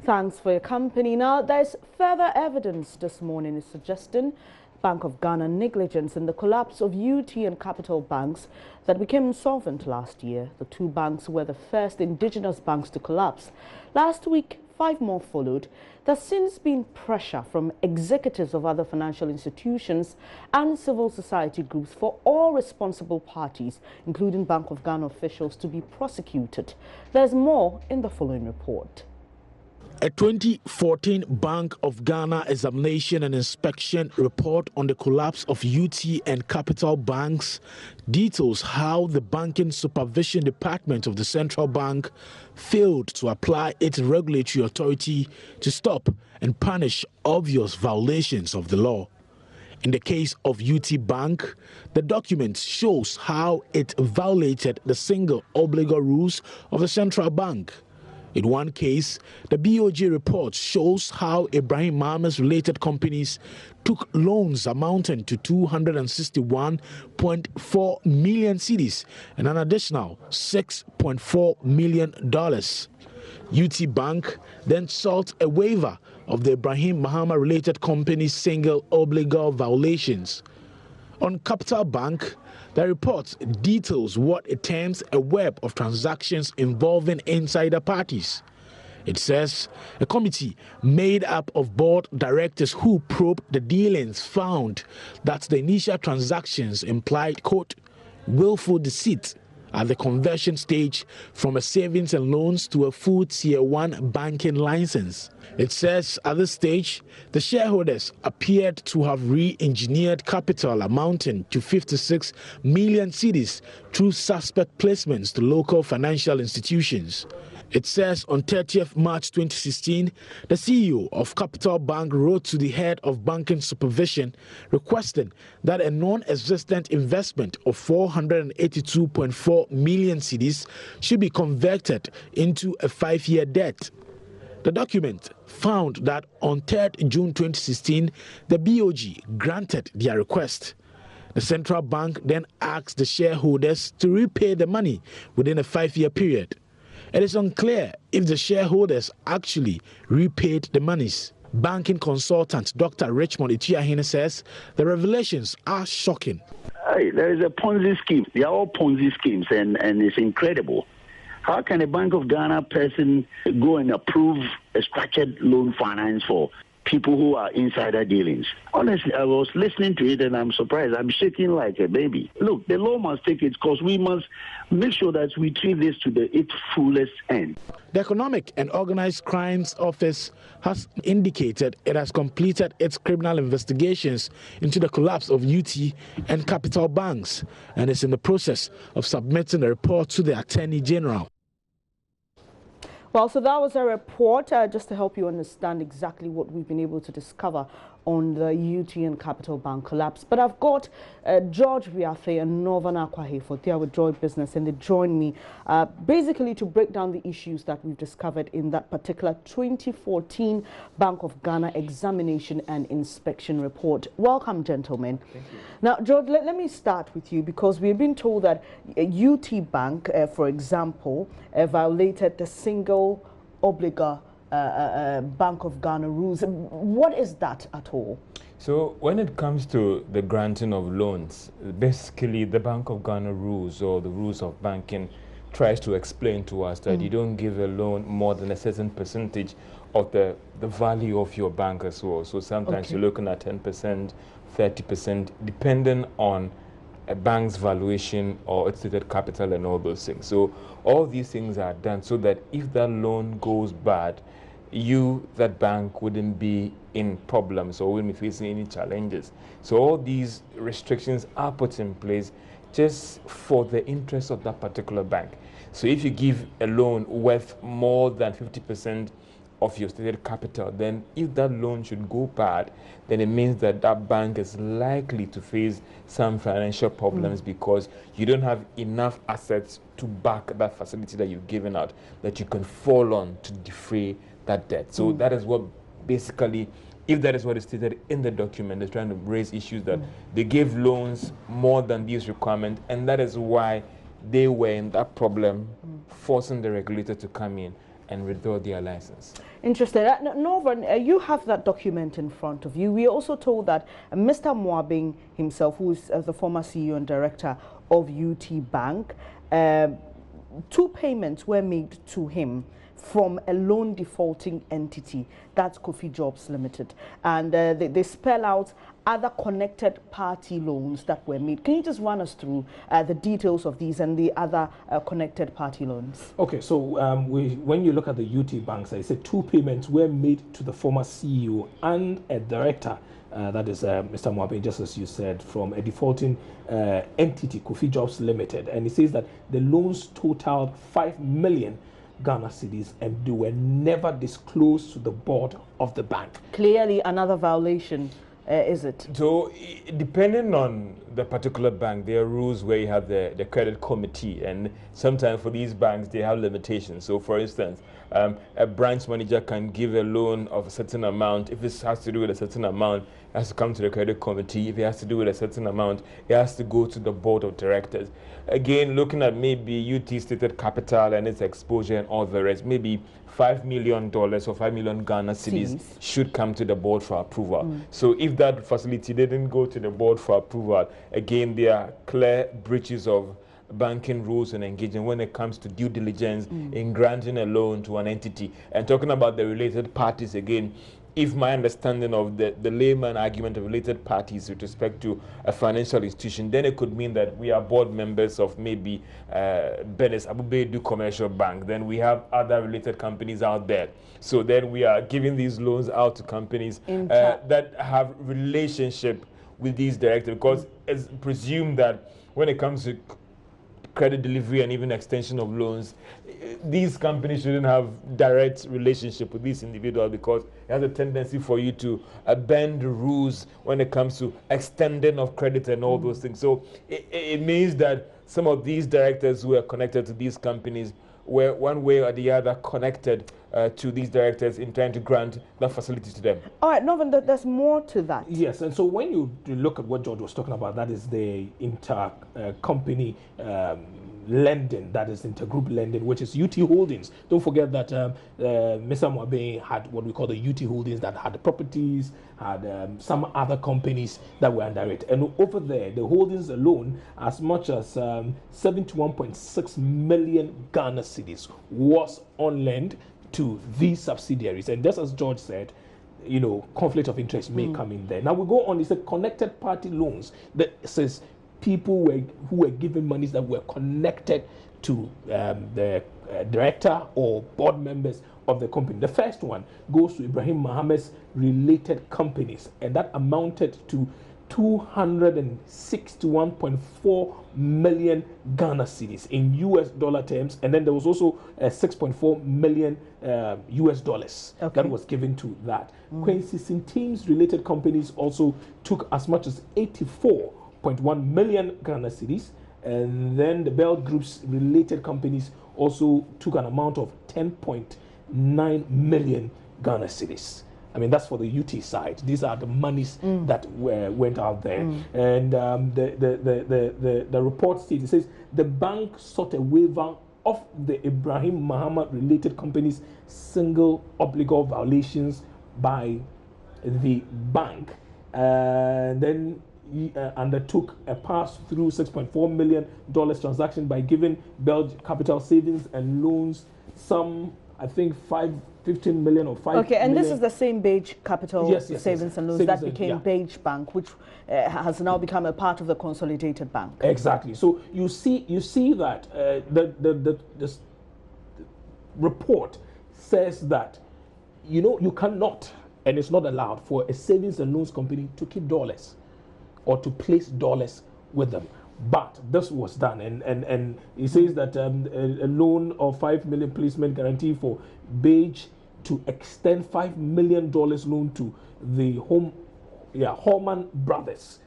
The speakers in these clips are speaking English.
Thanks for your company. Now, there's further evidence this morning is suggesting Bank of Ghana negligence in the collapse of UT and Capital banks that became insolvent last year. The two banks were the first indigenous banks to collapse. Last week, 5 more followed. There's since been pressure from executives of other financial institutions and civil society groups for all responsible parties, including Bank of Ghana officials, to be prosecuted. There's more in the following report. A 2014 Bank of Ghana examination and inspection report on the collapse of UT and Capital banks details how the Banking Supervision Department of the Central Bank failed to apply its regulatory authority to stop and punish obvious violations of the law. In the case of UT Bank, the document shows how it violated the single obligor rules of the Central Bank. In one case, the BOG report shows how Ibrahim Mahamad's related companies took loans amounting to 261.4 million cedis and an additional $6.4 million. UT Bank then sought a waiver of the Ibrahim Mahamad related company's single obligor violations. On Capital Bank, the report details what it terms a web of transactions involving insider parties. It says a committee made up of board directors who probed the dealings found that the initial transactions implied, quote, willful deceit at the conversion stage from a savings and loans to a full Tier 1 banking license. It says at this stage, the shareholders appeared to have re-engineered capital amounting to 56 million cedis through suspect placements to local financial institutions. It says on 30th March 2016, the CEO of Capital Bank wrote to the head of banking supervision requesting that a non-existent investment of 482.4 million cedis should be converted into a 5-year debt. The document found that on 3rd June 2016, the BOG granted their request. The central bank then asked the shareholders to repay the money within a 5-year period. It is unclear if the shareholders actually repaid the monies. Banking consultant Dr. Richmond Itiahine says the revelations are shocking. There is a Ponzi scheme. They are all Ponzi schemes, and it's incredible. How can a Bank of Ghana person go and approve a structured loan finance for people who are insider dealings? Honestly, I was listening to it and I'm surprised. I'm shaking like a baby. Look, the law must take its course. We must make sure that we treat this to its fullest end. The Economic and Organized Crimes Office has indicated it has completed its criminal investigations into the collapse of UT and Capital banks and is in the process of submitting a report to the Attorney General. Well, so that was a report just to help you understand exactly what we've been able to discover on the UT and Capital Bank collapse. But I've got George Viafe and Northern Akwahefo. They are with Joy Business and they join me basically to break down the issues that we've discovered in that particular 2014 Bank of Ghana examination and inspection report. Welcome, gentlemen. Thank you. Now, George, let me start with you because we've been told that UT Bank, for example, violated the single obligor Bank of Ghana rules. What is that at all? So when it comes to the granting of loans, basically the Bank of Ghana rules or the rules of banking tries to explain to us that you don't give a loan more than a certain percentage of the value of your bank as well. So sometimes you're looking at 10%, 30%, depending on a bank's valuation or its stated capital and all those things. So all these things are done so that if that loan goes bad, that bank wouldn't be in problems or wouldn't be facing any challenges. So all these restrictions are put in place just for the interest of that particular bank. So if you give a loan worth more than 50% of your stated capital, then if that loan should go bad, then it means that that bank is likely to face some financial problems because you don't have enough assets to back that facility that you've given out that you can fall on to defray that debt. So that is what basically, if that is what is stated in the document, they're trying to raise issues that they gave loans more than these requirements, and that is why they were in that problem, forcing the regulator to come in and withdraw their license. Interesting. Norvan, you have that document in front of you. We are also told that Mr. Mwabing himself, who is the former CEO and director of UT Bank, 2 payments were made to him from a loan defaulting entity, that's Kofi Jobs Limited. And they spell out other connected party loans that were made. Can you just run us through the details of these and the other connected party loans? Okay, so when you look at the UT banks, I said 2 payments were made to the former CEO and a director, that is Mr. Mwabing, just as you said, from a defaulting entity, Kofi Jobs Limited. And he says that the loans totaled 5 million Ghana cedis and they were never disclosed to the board of the bank. Clearly another violation, is it? So depending on the particular bank, there are rules where you have the credit committee, and sometimes for these banks they have limitations. So for instance, a branch manager can give a loan of a certain amount. If it has to do with a certain amount, it has to come to the credit committee. If it has to do with a certain amount, it has to go to the board of directors. Again, looking at maybe UT stated capital and its exposure and all the rest, maybe $5 million or 5 million Ghana cedis should come to the board for approval. So if that facility didn't go to the board for approval, again, there are clear breaches of banking rules and engagement when it comes to due diligence in granting a loan to an entity. And talking about the related parties again, if my understanding of the layman argument of related parties with respect to a financial institution, then it could mean that we are board members of maybe Benes Abubedu Commercial Bank. Then we have other related companies out there. So then we are giving these loans out to companies that have relationship with these directors, because it's presumed that when it comes to credit delivery and even extension of loans, these companies shouldn't have direct relationship with these individuals, because it has a tendency for you to bend the rules when it comes to extending of credit and all those things. So it means that some of these directors who are connected to these companies were one way or the other connected to these directors in trying to grant that facility to them. All right, Norvan, there's more to that. Yes, and so when you look at what George was talking about, that is the inter-company lending, that is intergroup lending, which is UT Holdings. Don't forget that Mr. Mwabing had what we call the UT Holdings that had properties, had some other companies that were under it. And over there, the holdings alone, as much as 71.6 million Ghana cedis was on lend to these subsidiaries. And just as George said, you know, conflict of interest may come in there. Now we go on, it's a connected party loans that says people who were given monies that were connected to the director or board members of the company. The first one goes to Ibrahim Mohammed's related companies, and that amounted to 261.4 million Ghana cedis in US dollar terms, and then there was also 6.4 million US dollars that was given to that. Quincy Sinteam's related companies also took as much as 84.1 million Ghana cedis, and then the Bell Group's related companies also took an amount of 10.9 million Ghana cedis. I mean, that's for the UT side. These are the monies that went out there. And the report states, it says, the bank sought a waiver of the Ibrahim Muhammad related companies' single obligor violations by the bank. And then he undertook a pass-through $6.4 million transaction by giving Bell Capital Savings and Loans some, I think, 15 million or 5 million. Okay, and this is the same Beige Capital Savings and Loans that became Beige Bank, which has now become a part of the consolidated bank. Exactly. So you see that this report says that, you know, you cannot, and it's not allowed for a savings and loans company to keep dollars or to place dollars with them. But this was done, and he says that a loan of 5 million placement guarantee for Beige to extend $5 million loan to the Holman Brothers,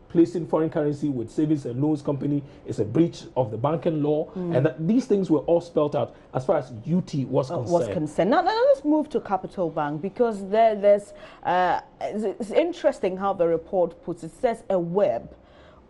placing foreign currency with savings and loans company is a breach of the banking law, and that these things were all spelled out as far as UT was concerned. Now let's move to Capital Bank, because it's interesting how the report puts it. It says a web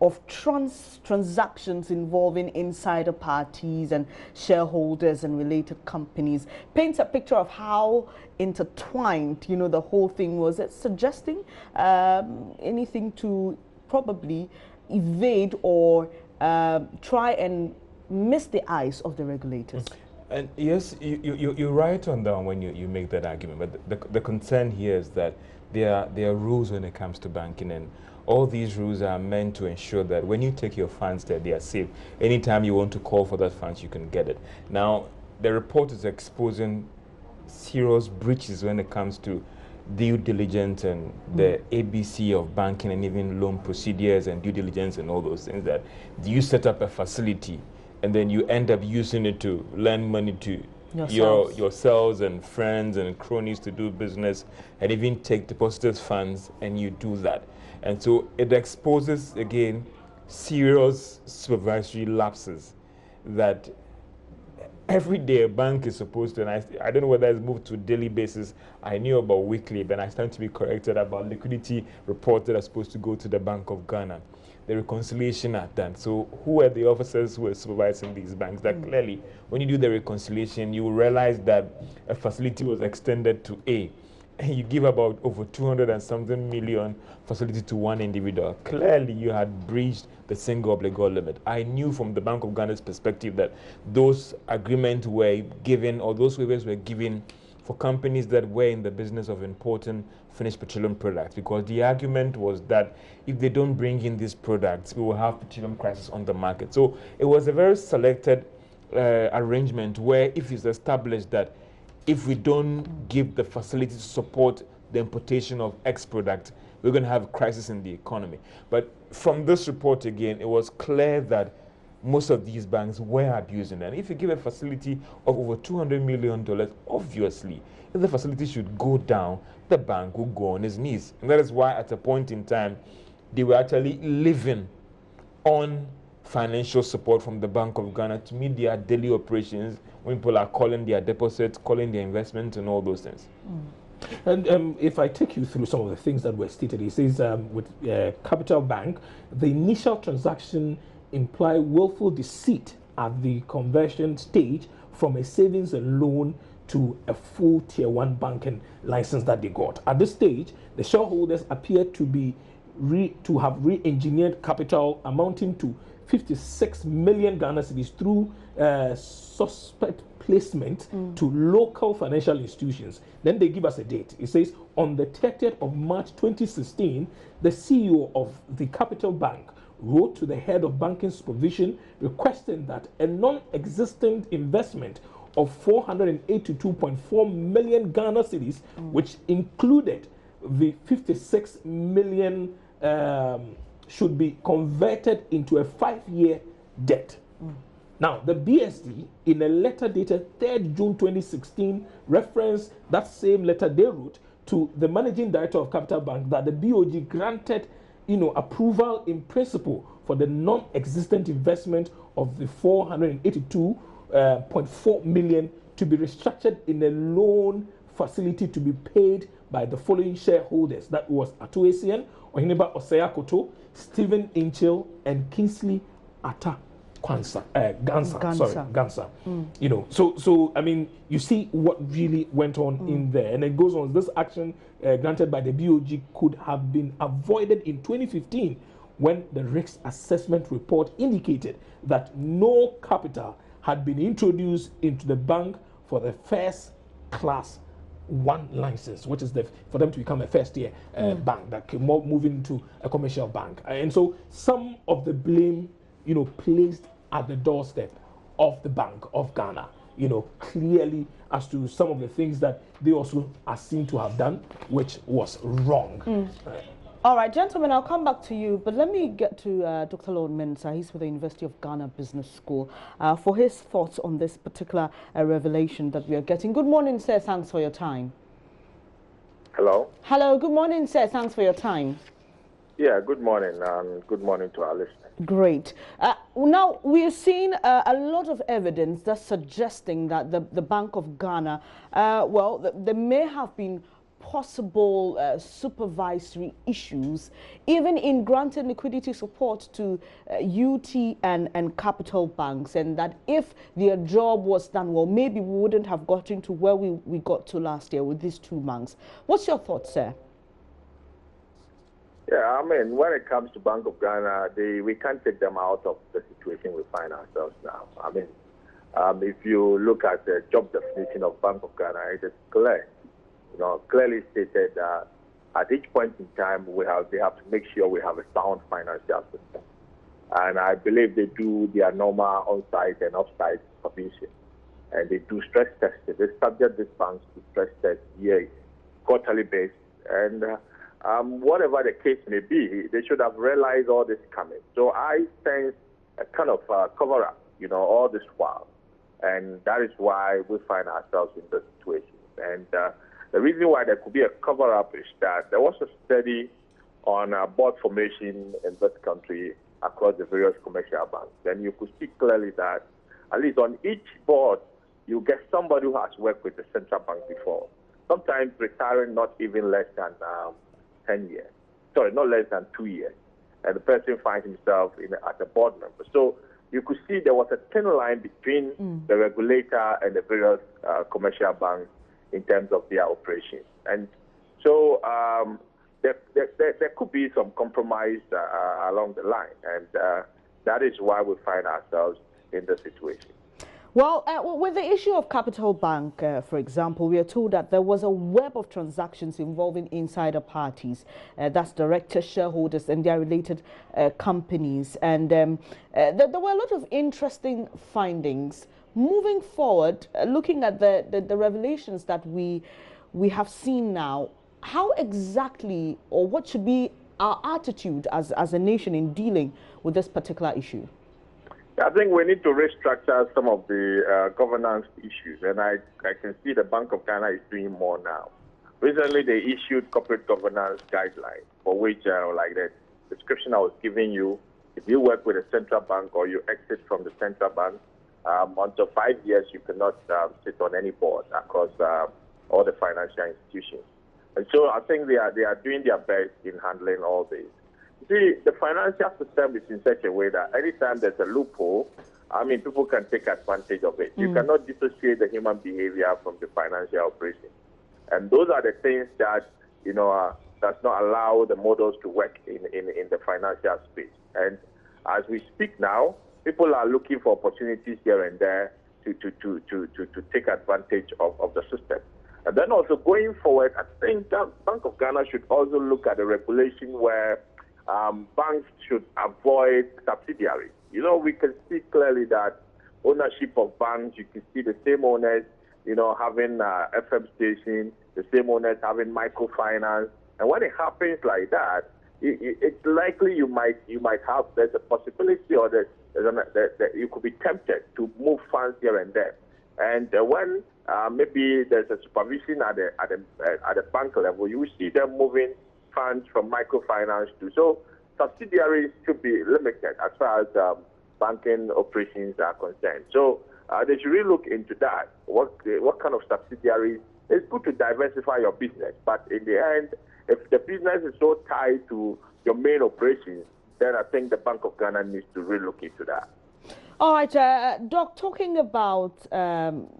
of transactions involving insider parties and shareholders and related companies paints a picture of how intertwined, you know, the whole thing was. It's suggesting anything to probably evade or try and miss the eyes of the regulators. And yes, you're right on that when you make that argument. But the concern here is that there are rules when it comes to banking, and all these rules are meant to ensure that when you take your funds there, they are safe. Anytime you want to call for that funds, you can get it. Now, the report is exposing serious breaches when it comes to due diligence and the ABC of banking and even loan procedures and due diligence and all those things. That you set up a facility and then you end up using it to lend money to yourselves and friends and cronies to do business, and even take deposited funds, and you do that. And so it exposes, again, serious supervisory lapses that every day a bank is supposed to, and I don't know whether it's moved to daily basis. I knew about weekly, but I stand to be corrected about liquidity reports that are supposed to go to the Bank of Ghana. The reconciliation are done. So who are the officers who are supervising these banks? That clearly, when you do the reconciliation, you will realize that a facility was extended to A, and you give about over 200 and something million facility to one individual. Clearly, you had breached the single obligor limit. I knew from the Bank of Ghana's perspective that those agreements were given, or those waivers were given for companies that were in the business of importing finished petroleum products, because the argument was that if they don't bring in these products, we will have petroleum crisis on the market. So it was a very selected arrangement where if it's established that if we don't give the facility to support the importation of X product, we're going to have a crisis in the economy. But from this report, again, it was clear that most of these banks were abusing it. And if you give a facility of over $200 million, obviously, if the facility should go down, the bank will go on its knees. And that is why at a point in time, they were actually living on financial support from the Bank of Ghana to meet their daily operations when people are calling their deposits, calling their investments, and all those things. And if I take you through some of the things that were stated, it says with Capital Bank, the initial transaction imply willful deceit at the conversion stage from a savings and loan to a full tier 1 banking license that they got. At this stage, the shareholders appear to be have re-engineered capital amounting to 56 million Ghana cedis through suspect placement to local financial institutions. Then they give us a date. It says on the 30th of March 2016, the CEO of the Capital Bank wrote to the head of banking supervision requesting that a non-existent investment of 482.4 million Ghana cedis, which included the 56 million, should be converted into a 5-year debt. Now, the BSD, in a letter dated 3rd June 2016, referenced that same letter they wrote to the managing director of Capital Bank that the BOG granted, approval in principle for the non-existent investment of the 482.4 million to be restructured in a loan facility to be paid by the following shareholders. That was Atuesian, Ohineba Oseakoto, Stephen Inchil, and Kingsley Atta Gansa. So I mean, you see what really went on in there, and it goes on. This action granted by the BOG could have been avoided in 2015 when the risk assessment report indicated that no capital had been introduced into the bank for the first class 1 license, which is for them to become a first-tier bank that can move into a commercial bank. And so some of the blame, placed at the doorstep of the Bank of Ghana, clearly as to some of the things that they also are seen to have done, which was wrong. All right, gentlemen, I'll come back to you, but let me get to Dr. Lord Mensah. He's with the University of Ghana Business School for his thoughts on this particular revelation that we are getting. Good morning, sir. Thanks for your time. Hello. Hello. Good morning, sir. Thanks for your time. Yeah, good morning, and good morning to our listeners. Great. Now, we are seeing a lot of evidence that's suggesting that the Bank of Ghana, there may have been possible supervisory issues, even in granting liquidity support to UT and capital banks, and that if their job was done well, maybe we wouldn't have gotten to where we got to last year with these 2 banks. What's your thoughts, sir? Yeah, I mean, when it comes to Bank of Ghana, we can't take them out of the situation we find ourselves now. I mean, if you look at the job definition of Bank of Ghana, it is clear, clearly stated that at each point in time, they have to make sure we have a sound financial system. And I believe they do their normal on-site and off-site supervision. And they do stress testing. They subject these banks to stress tests quarterly based. And whatever the case may be, they should have realized all this coming. So I sense a kind of cover-up, all this while. And that is why we find ourselves in this situation. And the reason why there could be a cover-up is that there was a study on board formation in this country across the various commercial banks. And you could see clearly that at least on each board, you get somebody who has worked with the central bank before, sometimes retiring not even less than 10 years. Sorry, not less than 2 years. And the person finds himself as a board member. So you could see there was a thin line between the regulator and the various commercial banks in terms of their operations. And so there could be some compromise along the line. And that is why we find ourselves in this situation. Well, with the issue of Capital Bank, for example, we are told that there was a web of transactions involving insider parties, that's directors, shareholders, and their related companies. And there were a lot of interesting findings. Moving forward, looking at the revelations that we have seen now, how exactly, or what should be our attitude as a nation in dealing with this particular issue? I think we need to restructure some of the governance issues, and I can see the Bank of Ghana is doing more now. Recently, they issued corporate governance guidelines, for which, like the description I was giving you, if you work with a central bank or you exit from the central bank, until 5 years, you cannot sit on any board across all the financial institutions. And so I think they are doing their best in handling all this. See, the financial system is in such a way that anytime there's a loophole, I mean, people can take advantage of it. You cannot dissociate the human behavior from the financial operation. And those are the things that, does not allow the models to work in the financial space. And as we speak now, people are looking for opportunities here and there to take advantage of the system. And then also going forward, I think that Bank of Ghana should also look at the regulation where banks should avoid subsidiaries. We can see clearly that ownership of banks, you can see the same owners, having FM station, the same owners having microfinance. And when it happens like that, it's likely you might have, there's a possibility or that you could be tempted to move funds here and there. And when maybe there's a supervision at the bank level, you will see them moving funds from microfinance to. So subsidiaries should be limited as far as banking operations are concerned. So they should really look into that. What kind of subsidiaries? It's good to diversify your business, but in the end, if the business is so tied to your main operations, then I think the Bank of Ghana needs to really look into that. All right, Doc, talking about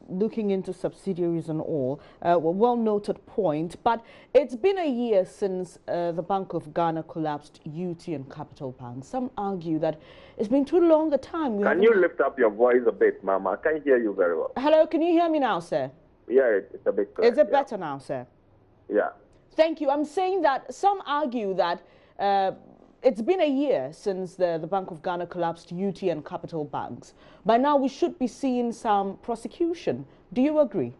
looking into subsidiaries and all, well-noted point, but it's been a year since the Bank of Ghana collapsed UT and Capital Bank. Some argue that it's been too long a time. Can you lift up your voice a bit, Mama? I can't hear you very well. Hello, can you hear me now, sir? Yeah, it's a bit clear. Is it better now, sir? Yeah. Thank you. I'm saying that some argue that it's been a year since the Bank of Ghana collapsed UT and Capital Banks. By now, we should be seeing some prosecution. Do you agree?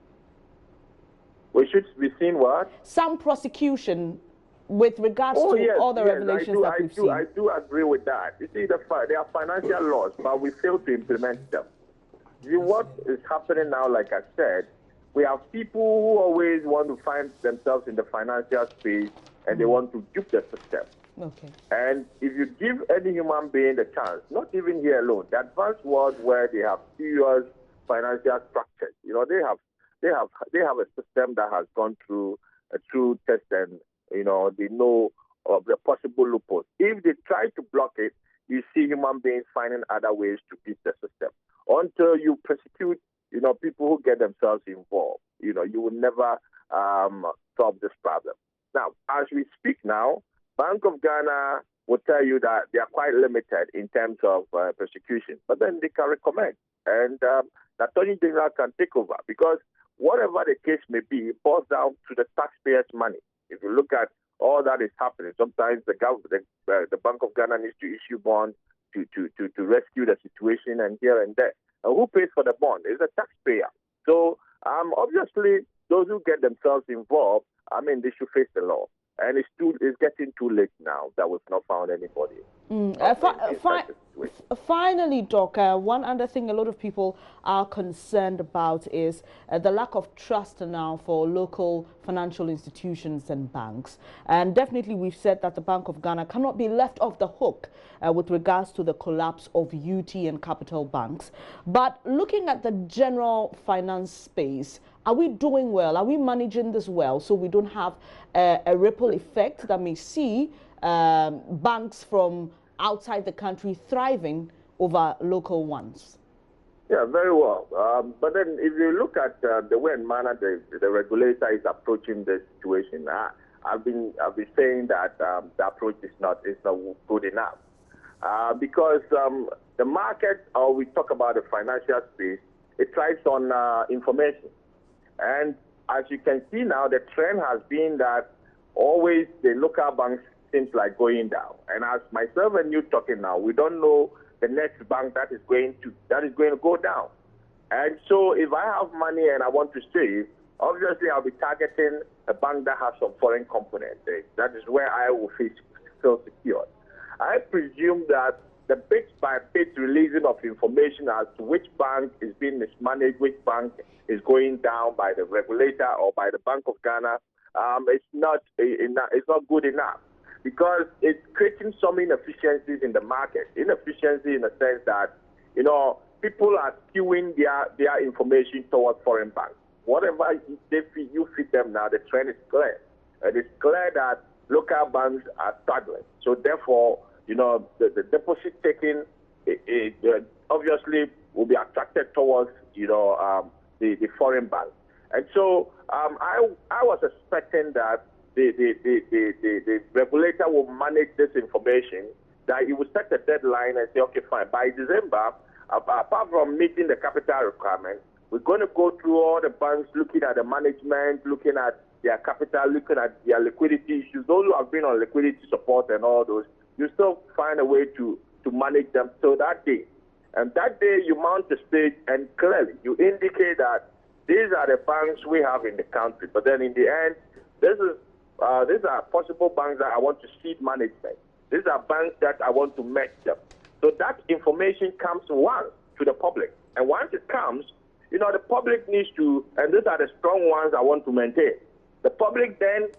We should be seeing what? Some prosecution with regards to all the revelations that we've seen. I do agree with that. You see, there are financial laws, but we fail to implement them. See, what is happening now, like I said, we have people who always want to find themselves in the financial space and they want to dupe the system. Okay. And if you give any human being the chance, not even here alone, the advanced world where they have serious financial structures, they have a system that has gone through through tests and, they know of the possible loopholes. If they try to block it, you see human beings finding other ways to beat the system. Until you prosecute, people who get themselves involved, you will never solve this problem. Now, as we speak now, Bank of Ghana will tell you that they are quite limited in terms of prosecution, but then they can recommend, and the Attorney General can take over, because whatever the case may be, it boils down to the taxpayers' money. If you look at all that is happening, sometimes the Bank of Ghana needs to issue bonds to rescue the situation, and here and there. And who pays for the bond? It's the taxpayer. So obviously, those who get themselves involved, they should face the law. And it's getting too late now that we've not found anybody. Finally, Doc, one other thing a lot of people are concerned about is the lack of trust now for local financial institutions and banks. And definitely we've said that the Bank of Ghana cannot be left off the hook with regards to the collapse of UT and Capital banks. But looking at the general finance space, are we doing well? Are we managing this well so we don't have a ripple effect that may see banks from outside the country thriving over local ones? Yeah, very well. But then if you look at the way and manner the regulator is approaching the situation, I've been saying that the approach is not good enough. Because the market, or we talk about the financial space, it thrives on information. And as you can see now, the trend has been that always the local banks seems like going down. And as myself and you talking now, we don't know the next bank that is going to go down. And so if I have money and I want to save, obviously I'll be targeting a bank that has some foreign component. That is where I will feel secure. I presume that the bit-by-bit releasing of information as to which bank is being mismanaged, which bank is going down by the regulator or by the Bank of Ghana, it's not good enough, because it's creating some inefficiencies in the market. Inefficiency in the sense that, people are skewing their information towards foreign banks. Whatever you feed them now, the trend is clear. And it's clear that local banks are struggling. So therefore, the deposit taking obviously will be attracted towards, the foreign banks. And so I was expecting that the regulator will manage this information, that he will set a deadline and say, okay, fine, by December, apart from meeting the capital requirement, we're going to go through all the banks, looking at the management, looking at their capital, looking at their liquidity issues. Those who have been on liquidity support and all those, you still find a way to manage them till that day. And that day you mount the stage and clearly you indicate that these are the banks we have in the country. But then in the end, these are possible banks that I want to cede management. These are banks that I want to merge them. So that information comes once to the public. And once it comes, the public needs to, and these are the strong ones I want to maintain. The public then,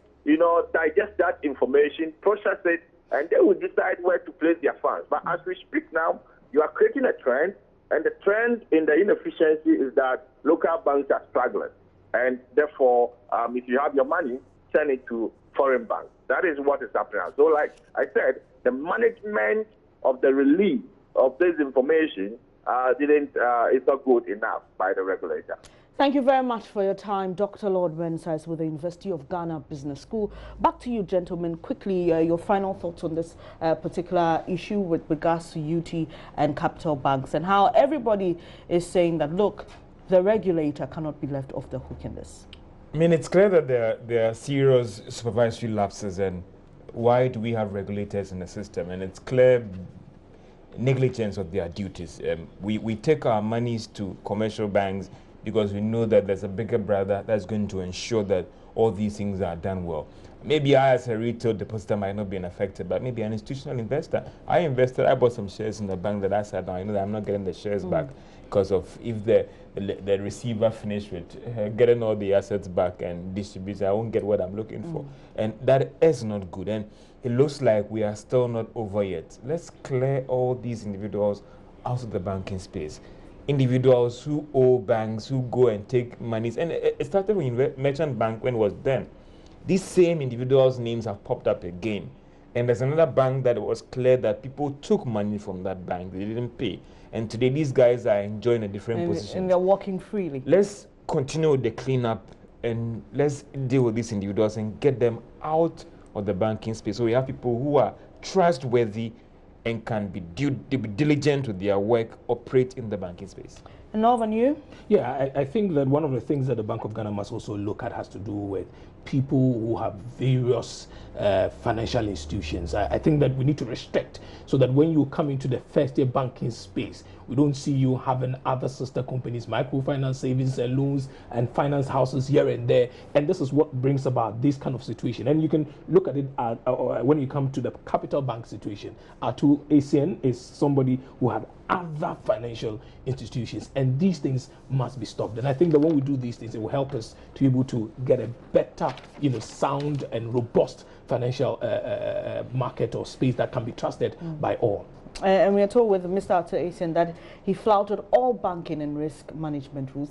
digest that information, process it, and they will decide where to place their funds. But as we speak now, you are creating a trend, and the trend in the inefficiency is that local banks are struggling. And therefore, if you have your money, send it to foreign banks. That is what is happening. So like I said, the management of the release of this information is not good enough by the regulator. Thank you very much for your time, Dr. Lord Mensah with the University of Ghana Business School. Back to you, gentlemen. Quickly, your final thoughts on this particular issue with regards to UT and Capital banks, and how everybody is saying that, look, the regulator cannot be left off the hook in this. I mean, it's clear that there are serious supervisory lapses, and why do we have regulators in the system? And it's clear negligence of their duties. We take our monies to commercial banks because we know that there's a bigger brother that's going to ensure that all these things are done well. Maybe I, as a retail depositor, might not be affected, but maybe an institutional investor. I bought some shares in the bank that I said, no, I know that I'm not getting the shares back because of if the receiver finished with getting all the assets back and distributing, I won't get what I'm looking for. And that is not good. And it looks like we are still not over yet. Let's clear all these individuals out of the banking space. Individuals who owe banks, who go and take monies. And it started with merchant bank when it was then. these same individuals' names have popped up again. And there's another bank that it was clear that people took money from that bank, they didn't pay. And today these guys are enjoying a different position. And they're walking freely. Let's continue with the cleanup and let's deal with these individuals and get them out of the banking space. So we have people who are trustworthy and can be diligent with their work, operate in the banking space. And Norman, you? Yeah, I think that one of the things that the Bank of Ghana must also look at has to do with people who have various financial institutions. I think that we need to restrict so that when you come into the first-year banking space, we don't see you having other sister companies, microfinance, savings and loans, and finance houses here and there. And this is what brings about this kind of situation. And you can look at it when you come to the Capital Bank situation. Atu ACN is somebody who had other financial institutions, and these things must be stopped. And I think that when we do these things, it will help us to be able to get a better, sound and robust financial market or space that can be trusted by all. And we are told with Mr. Atu Asian that he flouted all banking and risk management rules.